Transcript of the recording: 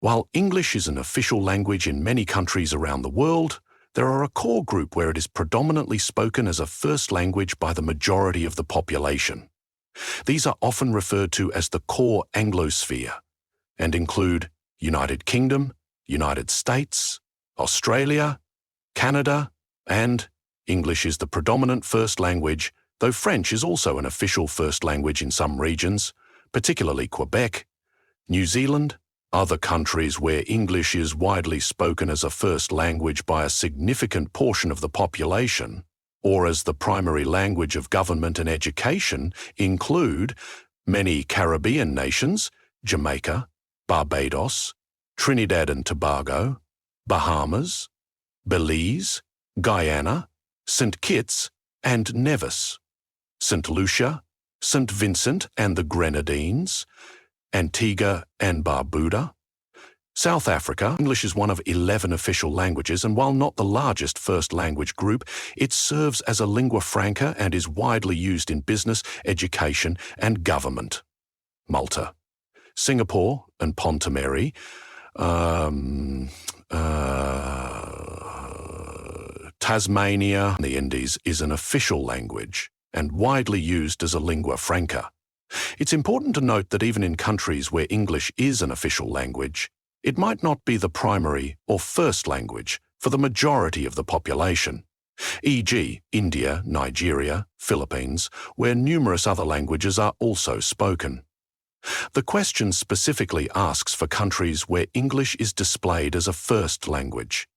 While English is an official language in many countries around the world, there are a core group where it is predominantly spoken as a first language by the majority of the population. These are often referred to as the core Anglosphere and include United Kingdom, United States, Australia, Canada, and English is the predominant first language, though French is also an official first language in some regions, particularly Quebec, New Zealand, other countries where English is widely spoken as a first language by a significant portion of the population, or as the primary language of government and education, include many Caribbean nations, Jamaica, Barbados, Trinidad and Tobago, Bahamas, Belize, Guyana, St. Kitts and Nevis, St. Lucia, St. Vincent and the Grenadines, Antigua and Barbuda. South Africa, English is one of 11 official languages, and while not the largest first language group, it serves as a lingua franca and is widely used in business, education, and government. Malta, Singapore and Pontypridd, Tasmania, the Indies is an official language and widely used as a lingua franca. It's important to note that even in countries where English is an official language, it might not be the primary or first language for the majority of the population, e.g. India, Nigeria, Philippines, where numerous other languages are also spoken. The question specifically asks for countries where English is displayed as a first language.